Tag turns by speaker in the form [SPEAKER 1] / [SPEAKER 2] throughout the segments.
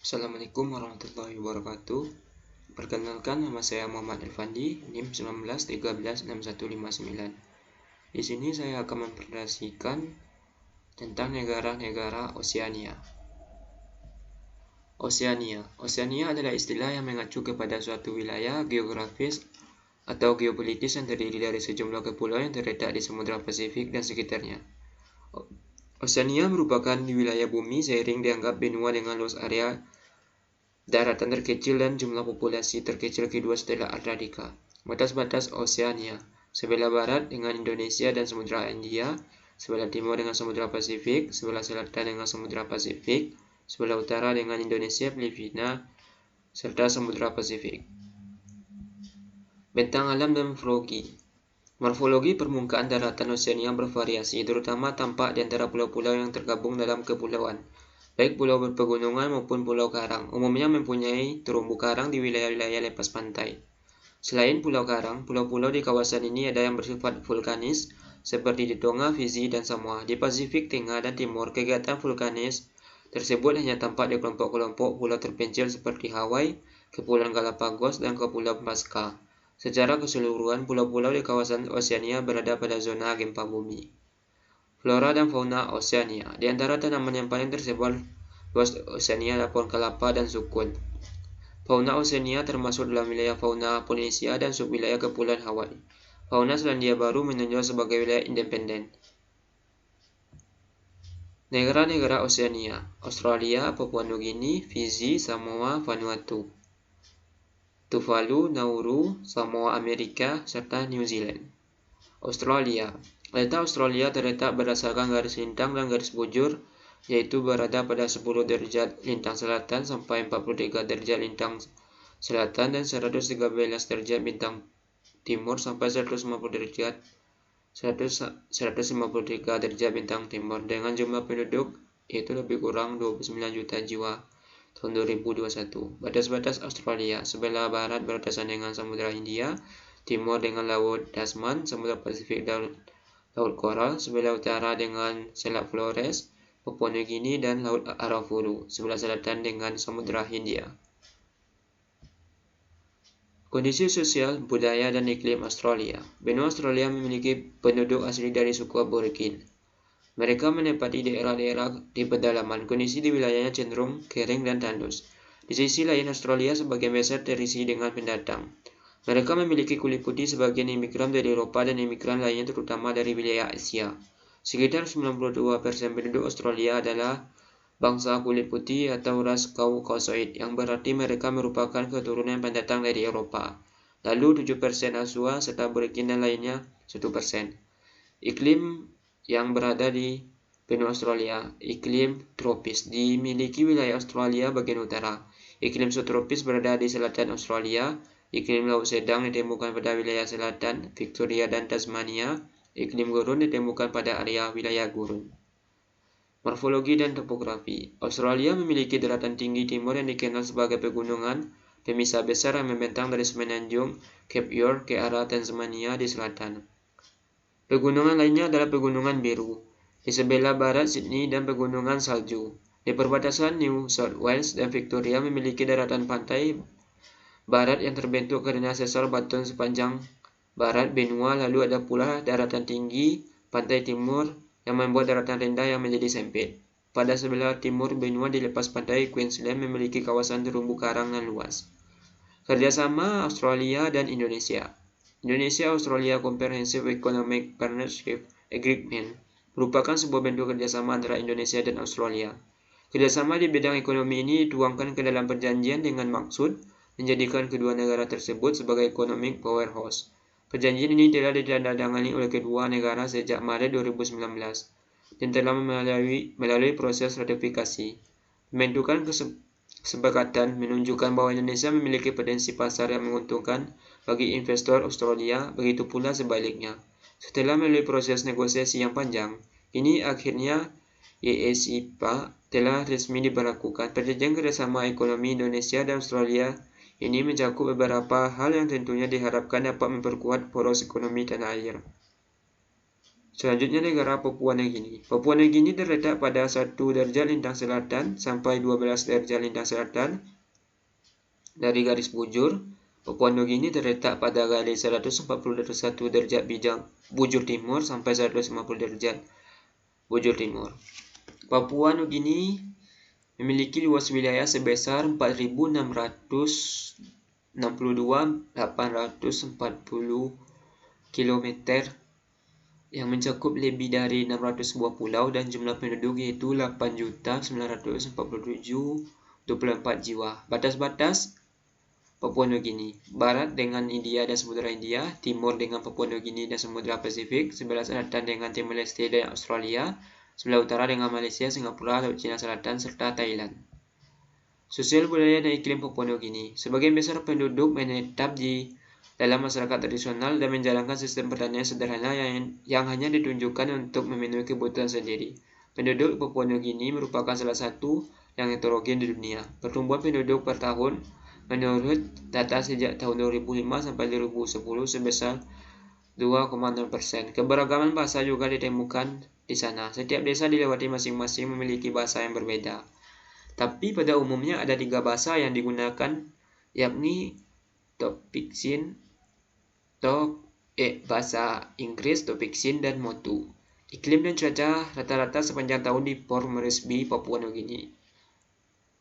[SPEAKER 1] Assalamualaikum warahmatullahi wabarakatuh. Perkenalkan, nama saya Muhammad Elfandi, NIM 19136159. Di sini saya akan mempresentasikan tentang negara-negara Oseania. Oseania adalah istilah yang mengacu kepada suatu wilayah geografis atau geopolitis yang terdiri dari sejumlah kepulauan yang terletak di Samudra Pasifik dan sekitarnya. Oseania merupakan wilayah bumi seiring dianggap benua dengan luas area daratan terkecil dan jumlah populasi terkecil kedua setelah Antartika. Batas-batas Oseania: sebelah barat dengan Indonesia dan Samudra Hindia, sebelah timur dengan Samudra Pasifik, sebelah selatan dengan Samudra Pasifik, sebelah utara dengan Indonesia, Filipina, serta Samudra Pasifik. Bentang alam dan morfologi. Morfologi permukaan daratan Oseania bervariasi, terutama tampak di antara pulau-pulau yang tergabung dalam kepulauan, baik pulau berpegunungan maupun pulau karang, umumnya mempunyai terumbu karang di wilayah-wilayah lepas pantai. Selain pulau karang, pulau-pulau di kawasan ini ada yang bersifat vulkanis, seperti di Tonga, Fiji, dan Samoa. Di Pasifik Tengah dan Timur, kegiatan vulkanis tersebut hanya tampak di kelompok-kelompok pulau terpencil seperti Hawaii, Kepulauan Galapagos, dan Kepulauan Pasca. Secara keseluruhan, pulau-pulau di kawasan Oseania berada pada zona gempa bumi. Flora dan fauna Oseania. Di antara tanaman yang paling tersebar luas Oseania adalah pohon kelapa dan sukun. Fauna Oseania termasuk dalam wilayah fauna Polinesia dan subwilayah Kepulauan Hawaii. Fauna Selandia Baru menonjol sebagai wilayah independen. Negara-negara Oseania: Australia, Papua Nugini, Fiji, Samoa, Vanuatu, Tuvalu, Nauru, Samoa Amerika, serta New Zealand. Australia. Letak Australia terletak berdasarkan garis lintang dan garis bujur, yaitu berada pada 10 derajat lintang selatan sampai 43 derajat lintang selatan dan 113 derajat bintang timur sampai 153 derajat bintang timur, dengan jumlah penduduk yaitu lebih kurang 29 juta jiwa tahun 2021. Batas-batas Australia: sebelah barat berbatasan dengan Samudra Hindia, timur dengan Laut Tasman, Samudra Pasifik dan Laut Koral, sebelah utara dengan Selat Flores, Papua Nugini, dan Laut Arafuru, sebelah selatan dengan Samudra Hindia. Kondisi sosial, budaya, dan iklim Australia. Benua Australia memiliki penduduk asli dari suku Aborigin. Mereka menempati daerah-daerah di pedalaman. Kondisi di wilayahnya cenderung kering dan tandus. Di sisi lain, Australia sebagian besar terisi dengan pendatang. Mereka memiliki kulit putih, sebagian imigran dari Eropa dan imigran lainnya terutama dari wilayah Asia. Sekitar 92% penduduk Australia adalah bangsa kulit putih atau ras Caucasoid, yang berarti mereka merupakan keturunan pendatang dari Eropa. Lalu 7% Asua serta Aborigin dan lainnya 1%. Iklim yang berada di benua Australia: iklim tropis. Dimiliki wilayah Australia bagian utara. Iklim subtropis berada di selatan Australia. Iklim laut sedang ditemukan pada wilayah selatan Victoria dan Tasmania. Iklim gurun ditemukan pada area wilayah gurun. Morfologi dan topografi. Australia memiliki daratan tinggi timur yang dikenal sebagai pegunungan pemisah besar yang membentang dari semenanjung Cape York ke arah Tasmania di selatan. Pegunungan lainnya adalah Pegunungan Biru di sebelah barat Sydney dan Pegunungan Salju. Di perbatasan New South Wales dan Victoria memiliki daratan pantai barat yang terbentuk karena sesar batuan sepanjang barat benua, lalu ada pula daratan tinggi pantai timur yang membuat daratan rendah yang menjadi sempit. Pada sebelah timur benua di lepas pantai Queensland memiliki kawasan terumbu karang yang luas. Kerjasama Australia dan Indonesia. Indonesia-Australia Comprehensive Economic Partnership Agreement merupakan sebuah bentuk kerjasama antara Indonesia dan Australia. Kerjasama di bidang ekonomi ini dituangkan ke dalam perjanjian dengan maksud menjadikan kedua negara tersebut sebagai economic powerhouse. Perjanjian ini telah ditandatangani oleh kedua negara sejak Maret 2019 dan telah melalui proses ratifikasi. Pembentukan kesepakatan menunjukkan bahwa Indonesia memiliki potensi pasar yang menguntungkan bagi investor Australia, begitu pula sebaliknya. Setelah melalui proses negosiasi yang panjang, kini akhirnya ECPA telah resmi diberlakukan. Perjanjian kerjasama ekonomi Indonesia dan Australia ini mencakup beberapa hal yang tentunya diharapkan dapat memperkuat poros ekonomi tanah air. Selanjutnya negara Papua Nugini. Papua Nugini terletak pada 1 derajat lintang selatan sampai 12 derajat lintang selatan dari garis bujur. Papua Nugini terletak pada garis 141 derajat bujur timur sampai 150 derajat bujur timur. Papua Nugini memiliki luas wilayah sebesar 4.662.840 km yang mencakup lebih dari 600 buah pulau dan jumlah penduduk yaitu 8.947.24 jiwa. Batas-batas Papua Nugini: Barat dengan India dan Samudra India, Timur dengan Papua Nugini dan Samudra Pasifik, sebelah selatan dengan Timor Leste dan Australia, sebelah utara dengan Malaysia, Singapura, Laut Cina Selatan, serta Thailand. Sosial budaya dan iklim Papua Nugini. Sebagian besar penduduk menetap di dalam masyarakat tradisional dan menjalankan sistem pertanian sederhana yang hanya ditunjukkan untuk memenuhi kebutuhan sendiri. Penduduk Papua Nugini merupakan salah satu yang heterogen di dunia. Pertumbuhan penduduk per tahun menurut data sejak tahun 2005 sampai 2010 sebesar 2,0%. Keberagaman bahasa juga ditemukan di sana. Setiap desa dilewati masing-masing memiliki bahasa yang berbeda. Tapi pada umumnya ada 3 bahasa yang digunakan, yakni Topiksin, bahasa Inggris, Topiksin, dan Motu. Iklim dan cuaca rata-rata sepanjang tahun di Port Moresby, Papua Nugini.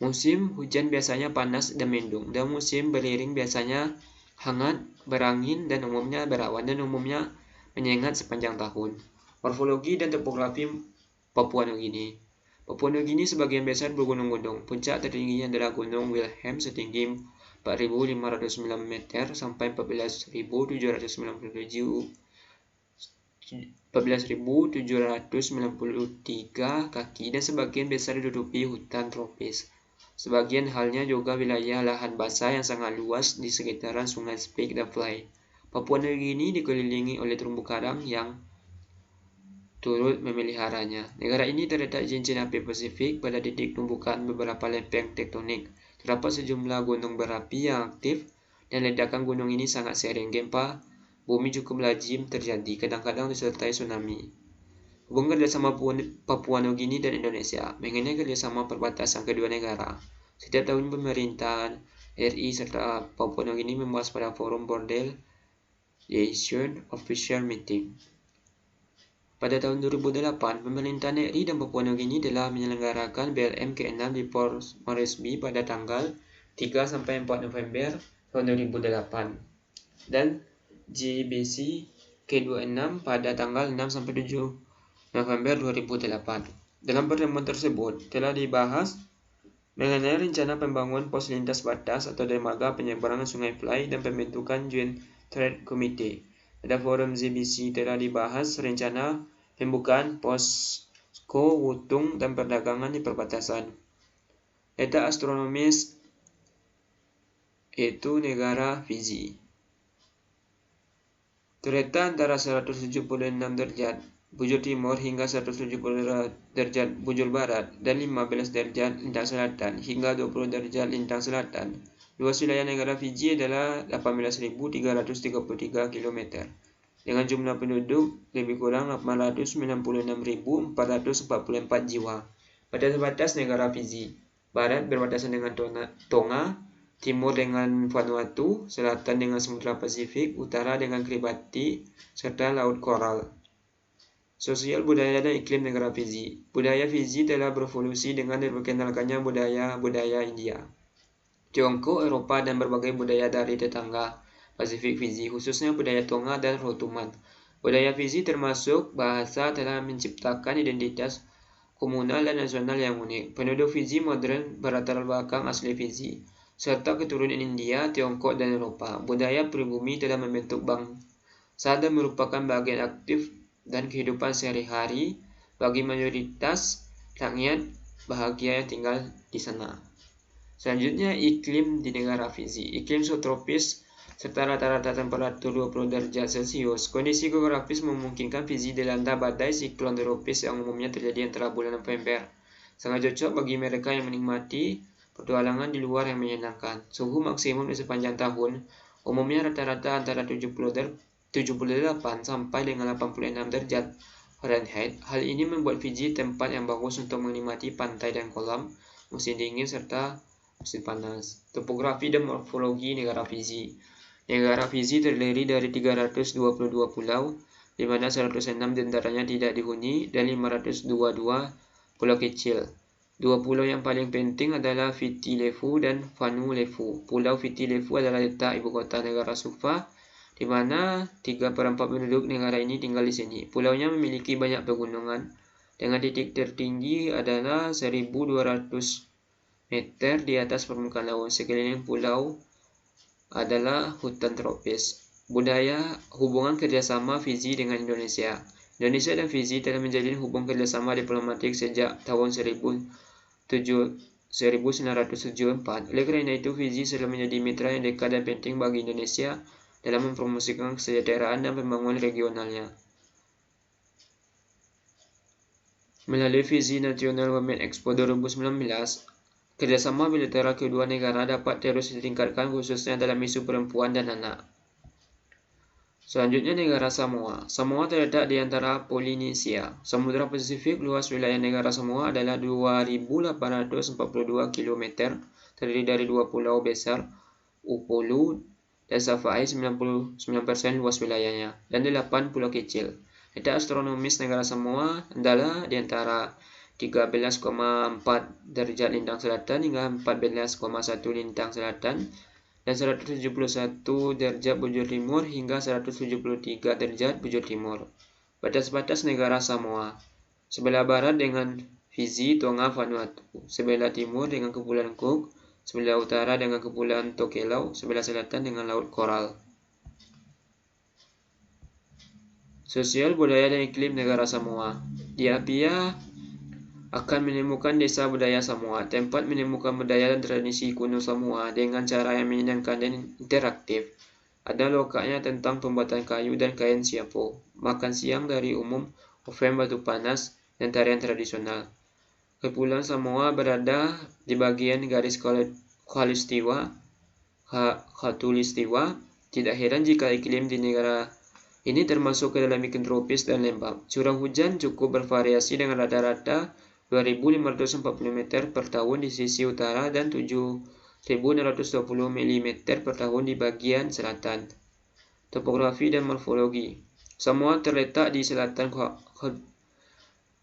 [SPEAKER 1] Musim hujan biasanya panas dan mendung, dan musim beriring biasanya hangat, berangin, dan umumnya berawan dan umumnya menyengat sepanjang tahun. Morfologi dan topografi Papua Nugini. Papua Nugini sebagian besar bergunung-gunung. Puncak tertingginya adalah Gunung Wilhelm setinggi 4.509 meter sampai 14.793 kaki dan sebagian besar diduduki hutan tropis. Sebagian halnya juga wilayah lahan basah yang sangat luas di sekitaran sungai Speke dan Fly. Papua Nugini dikelilingi oleh terumbu karang yang turut memeliharanya. Negara ini terletak di cincin api Pasifik pada titik tumbukan beberapa lempeng tektonik. Terdapat sejumlah gunung berapi yang aktif dan ledakan gunung ini sangat sering. Gempa bumi cukup lazim terjadi, kadang-kadang disertai tsunami. Hubungan kerjasama Papua Nugini dan Indonesia. Mengenai kerjasama perbatasan kedua negara, setiap tahun pemerintahan RI serta Papua Nugini membahas pada forum Border Liaison Official Meeting. Pada tahun 2008, pemerintahan RI dan Papua Nugini telah menyelenggarakan BLM ke-6 di Port Moresby pada tanggal 3-4 November tahun 2008 dan GBC ke-26 pada tanggal 6-7 November 2008. Dalam pertemuan tersebut telah dibahas mengenai rencana pembangunan pos lintas batas atau dermaga penyeberangan Sungai Fly dan pembentukan Joint Trade Committee. Pada forum GBC telah dibahas rencana pembukaan posko wutung dan perdagangan di perbatasan. Letak astronomis yaitu negara Fiji. Terletak antara 176 derajat bujur timur hingga 170 derajat bujur barat dan 15 derajat lintang selatan hingga 20 derajat lintang selatan. Luas wilayah negara Fiji adalah 18.333 km dengan jumlah penduduk lebih kurang 896.444 jiwa. Batas-batas negara Fiji. Barat berbatasan dengan Tonga, timur dengan Vanuatu, selatan dengan Samudra Pasifik, utara dengan Kiribati, serta Laut Koral. Sosial budaya dan iklim negara Fiji. Budaya Fiji telah berevolusi dengan diperkenalkannya budaya-budaya India, Tiongkok, Eropa, dan berbagai budaya dari tetangga Pasifik Fiji, khususnya budaya Tonga dan Rotuman. Budaya Fiji termasuk bahasa telah menciptakan identitas komunal dan nasional yang unik. Penduduk Fiji modern berlatar belakang asli Fiji, serta keturunan India, Tiongkok, dan Eropa. Budaya pribumi telah membentuk bangsa dan merupakan bagian aktif dan kehidupan sehari-hari bagi mayoritas rakyat bahagia yang tinggal di sana. Selanjutnya, iklim di negara Fiji. Iklim subtropis serta rata-rata temperatur 20 derajat Celcius. Kondisi geografis memungkinkan Fiji dilanda badai siklon tropis yang umumnya terjadi antara bulan November. Sangat cocok bagi mereka yang menikmati petualangan di luar yang menyenangkan. Suhu maksimum di sepanjang tahun umumnya rata-rata antara 78 sampai dengan 86 derajat Fahrenheit. Hal ini membuat Fiji tempat yang bagus untuk menikmati pantai dan kolam, musim dingin serta musim panas. Topografi dan morfologi negara Fiji. Negara Fiji terdiri dari 322 pulau, di mana 106 diantaranya tidak dihuni dan 522 pulau kecil. Dua pulau yang paling penting adalah Viti Levu dan Vanuatu. Pulau Viti Levu adalah letak ibu kota negara Suva, di mana 3/4 penduduk negara ini tinggal di sini. Pulaunya memiliki banyak pegunungan, dengan titik tertinggi adalah 1.200 meter di atas permukaan laut. Sekeliling pulau adalah hutan tropis. Budaya hubungan kerjasama Fiji dengan Indonesia. Indonesia dan Fiji telah menjalin hubungan kerjasama diplomatik sejak tahun 1974. Oleh karena itu, Fiji selalu menjadi mitra yang dekat dan penting bagi Indonesia dalam mempromosikan kesejahteraan dan pembangunan regionalnya. Melalui Fiji National Women Expo 2019, kerjasama bilateral kedua negara dapat terus ditingkatkan khususnya dalam isu perempuan dan anak. Selanjutnya, negara Samoa. Samoa terletak di antara Polinesia, Samudra Pasifik. Luas wilayah negara Samoa adalah 2.842 km, terdiri dari dua pulau besar, Upolu dan Savaii 99% luas wilayahnya, dan 8 pulau kecil. Letak astronomis negara Samoa adalah di antara 13,4 derajat lintang selatan hingga 14,1 lintang selatan, dan 171 derajat bujur timur hingga 173 derajat bujur timur. Batas-batas negara Samoa. Sebelah barat dengan Fiji, Tonga, Vanuatu. Sebelah timur dengan Kepulauan Cook. Sebelah utara dengan Kepulauan Tokelau. Sebelah selatan dengan Laut Koral. Sosial, budaya, dan iklim negara Samoa. Di Apia akan menemukan desa budaya Samoa, tempat menemukan budaya dan tradisi kuno Samoa dengan cara yang menyenangkan dan interaktif. Ada lokaknya tentang pembuatan kayu dan kain siapo, makan siang dari umum, oven batu panas, dan tarian tradisional. Kepulauan Samoa berada di bagian garis khatulistiwa. Tidak heran jika iklim di negara ini termasuk ke dalam iklim tropis dan lembab. Curah hujan cukup bervariasi dengan rata-rata 2.540 mm per tahun di sisi utara dan 7.620 mm per tahun di bagian selatan. Topografi dan morfologi. Samoa terletak di selatan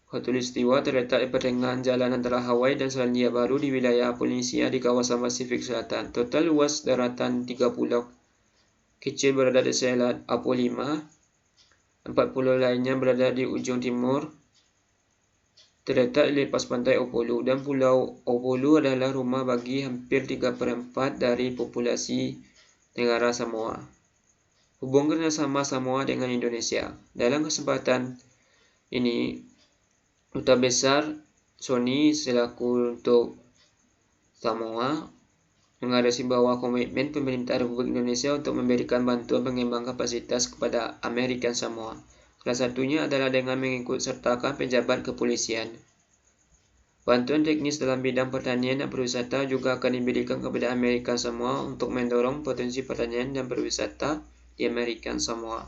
[SPEAKER 1] khatulistiwa, terletak di pertengahan jalan antara Hawaii dan Selandia Baru di wilayah Polinesia di kawasan Pasifik Selatan. Total luas daratan 3 pulau kecil berada di Selat Apo 5. 4 pulau lainnya berada di ujung timur, terletak di lepas pantai Upolu, dan Pulau Upolu adalah rumah bagi hampir 3/4 dari populasi negara Samoa. Hubungan kerjasama Samoa dengan Indonesia. Dalam kesempatan ini, Duta Besar Sony selaku untuk Samoa mengadresi bahwa komitmen pemerintah Republik Indonesia untuk memberikan bantuan pengembangan kapasitas kepada American Samoa. Salah satunya adalah dengan mengikut sertakan pejabat kepolisian. Bantuan teknis dalam bidang pertanian dan pariwisata juga akan diberikan kepada American Samoa untuk mendorong potensi pertanian dan pariwisata di American Samoa.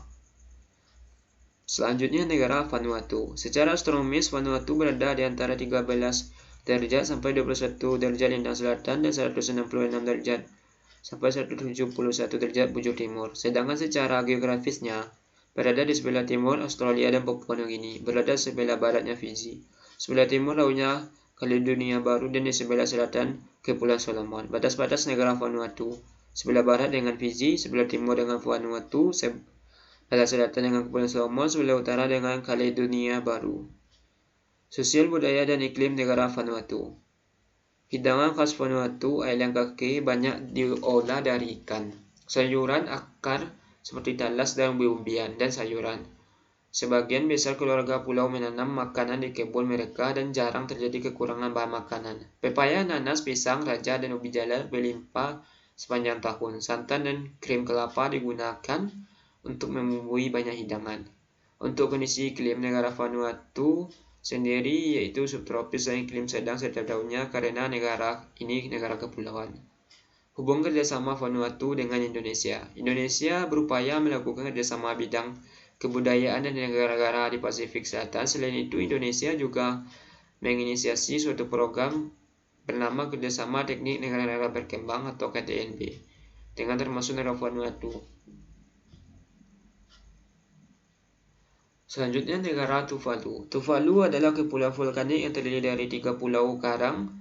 [SPEAKER 1] Selanjutnya, negara Vanuatu. Secara astronomis, Vanuatu berada di antara 13 derajat sampai 21 derajat lintang selatan dan 166 derajat sampai 171 derajat bujur timur. Sedangkan secara geografisnya berada di sebelah timur Australia dan Papua Nugini, berada di sebelah baratnya Fiji, sebelah timur lautnya Kaledonia Baru, dan di sebelah selatan Kepulauan Solomon. Batas-batas negara Vanuatu. Sebelah barat dengan Fiji, sebelah timur dengan Vanuatu, sebelah selatan dengan Kepulauan Solomon, sebelah utara dengan Kaledonia Baru. Sosial, budaya, dan iklim negara Vanuatu. Hidangan khas Vanuatu, ayam kaki, banyak diolah dari ikan. Sayuran, akar, seperti talas dan umbi-umbian, dan sayuran. Sebagian besar keluarga pulau menanam makanan di kebun mereka dan jarang terjadi kekurangan bahan makanan. Pepaya, nanas, pisang, raja, dan ubi jalar berlimpah sepanjang tahun. Santan dan krim kelapa digunakan untuk membumbui banyak hidangan. Untuk kondisi iklim negara Vanuatu sendiri yaitu subtropis dan iklim sedang setiap tahunnya karena negara ini negara kepulauan. Hubungan kerjasama Vanuatu dengan Indonesia. Indonesia berupaya melakukan kerjasama bidang kebudayaan dan negara-negara di Pasifik Selatan. Selain itu, Indonesia juga menginisiasi suatu program bernama Kerjasama Teknik Negara-Negara Berkembang atau KTNB dengan termasuk negara Vanuatu. Selanjutnya negara Tuvalu. Tuvalu adalah kepulauan vulkanik yang terdiri dari 3 pulau karang,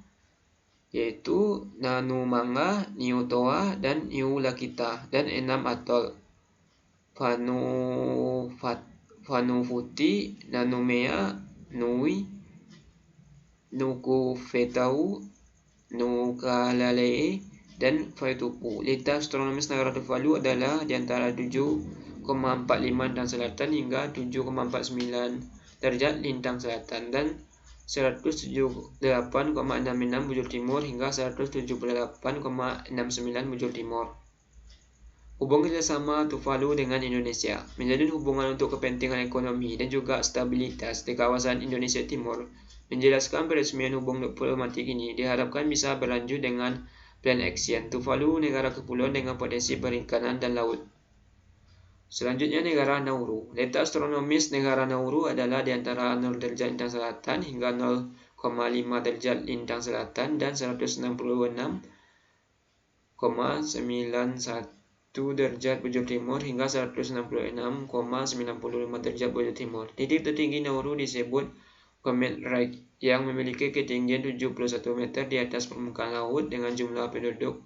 [SPEAKER 1] yaitu Nanumanga, Niutoa, dan Niulakita, dan 6 atol: Vanufuti, Nanumea, Nui, Nukufetau, Nukalalei, dan Vaitupu. Letak astronomis negara Tuvalu adalah di antara 7,45 lintang selatan hingga 7,49 derajat lintang selatan dan 178,66 bujur timur hingga 178,69 bujur timur. Hubungan kerjasama Tuvalu dengan Indonesia menjalin hubungan untuk kepentingan ekonomi dan juga stabilitas di kawasan Indonesia Timur. Menjelaskan peresmian hubungan diplomatik ini diharapkan bisa berlanjut dengan Plan Action Tuvalu, negara kepulauan dengan potensi perikanan dan laut. Selanjutnya negara Nauru. Letak astronomis negara Nauru adalah di antara 0 derajat lintang selatan hingga 0,5 derajat lintang selatan dan 166,91 derajat bujur timur hingga 166,95 derajat bujur timur. Titik tertinggi Nauru disebut Comet Ridge yang memiliki ketinggian 71 meter di atas permukaan laut dengan jumlah penduduk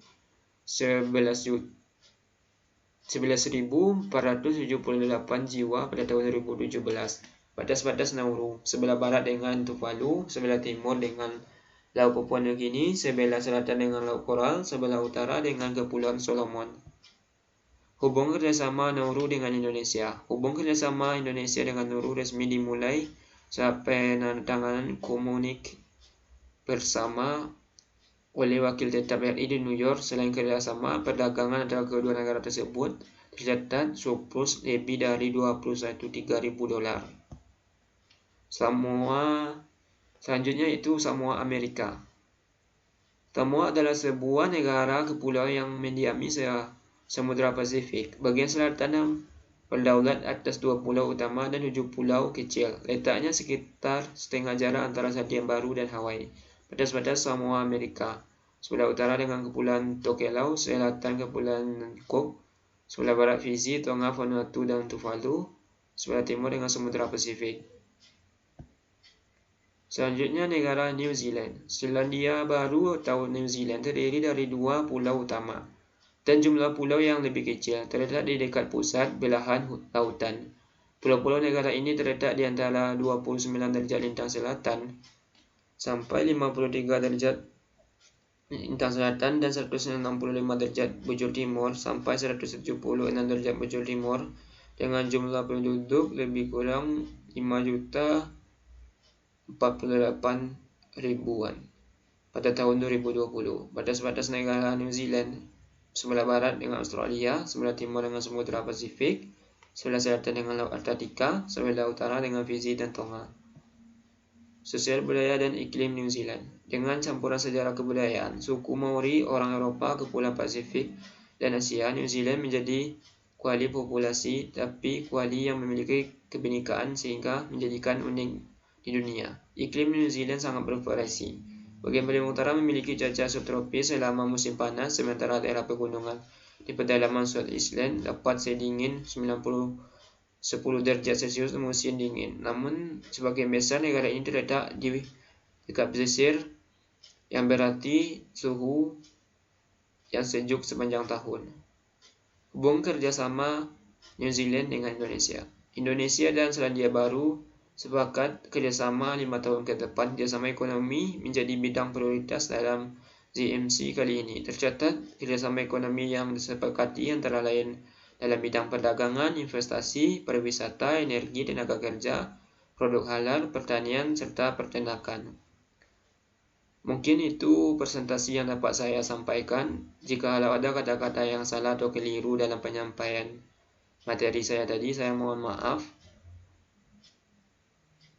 [SPEAKER 1] 11.478 jiwa pada tahun 2017. Batas-batas Nauru: sebelah barat dengan Tuvalu, sebelah timur dengan Laut Papua Nugini, sebelah selatan dengan Laut Koral, sebelah utara dengan Kepulauan Solomon. Hubungan kerjasama Nauru dengan Indonesia. Hubungan kerjasama Indonesia dengan Nauru resmi dimulai saat penandatanganan komunik bersama oleh Wakil Tetap RI di New York. Selain kerjasama perdagangan antara kedua negara tersebut, tercatat surplus lebih dari 21.300 dolar. Selanjutnya itu Samoa Amerika. Samoa adalah sebuah negara kepulauan yang mendiami Samudra Pasifik. Bagian selatan berdaulat atas 2 pulau utama dan 7 pulau kecil. Letaknya sekitar setengah jarak antara Selandia Baru dan Hawaii. Batas-batas Samoa Amerika: sebelah utara dengan Kepulauan Tokelau, selatan Kepulauan Cook, sebelah barat Fiji, Tonga, Vanuatu, dan Tuvalu, sebelah timur dengan Samudra Pasifik. Selanjutnya negara New Zealand. Selandia Baru atau New Zealand terdiri dari 2 pulau utama dan jumlah pulau yang lebih kecil, terletak di dekat pusat belahan lautan. Pulau-pulau negara ini terletak di antara 29 derajat lintang selatan sampai 53 derajat lintang selatan dan 165 derajat bujur timur sampai 176 derajat bujur timur dengan jumlah penduduk lebih kurang 5.048.000-an pada tahun 2020. Batas-batas negara New Zealand: sebelah barat dengan Australia, sebelah timur dengan Samudra Pasifik, sebelah selatan dengan Laut Atlantika, sebelah utara dengan Fiji dan Tonga. Sosial budaya dan iklim New Zealand. Dengan campuran sejarah kebudayaan, suku Maori, orang Eropa, Kepulauan Pasifik, dan Asia, New Zealand menjadi kuali populasi tapi kuali yang memiliki kebinekaan sehingga menjadikan unik di dunia. Iklim New Zealand sangat bervariasi. Bagian paling utara memiliki cuaca subtropis selama musim panas, sementara daerah pegunungan di pedalaman South Island dapat sedingin 10 derajat Celcius musim dingin. Namun, sebagian besar negara ini terletak di dekat pesisir yang berarti suhu yang sejuk sepanjang tahun. Hubungan kerjasama New Zealand dengan Indonesia. Indonesia dan Selandia Baru sepakat kerjasama 5 tahun ke depan. Kerjasama ekonomi menjadi bidang prioritas dalam ZMC kali ini. Tercatat kerjasama ekonomi yang disepakati antara lain dalam bidang perdagangan, investasi, pariwisata, energi, tenaga kerja, produk halal, pertanian, serta peternakan. Mungkin itu presentasi yang dapat saya sampaikan. Jika ada kata-kata yang salah atau keliru dalam penyampaian materi saya tadi, saya mohon maaf.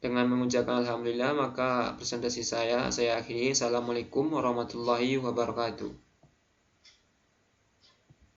[SPEAKER 1] Dengan mengucapkan Alhamdulillah, maka presentasi saya akhiri. Assalamualaikum warahmatullahi wabarakatuh.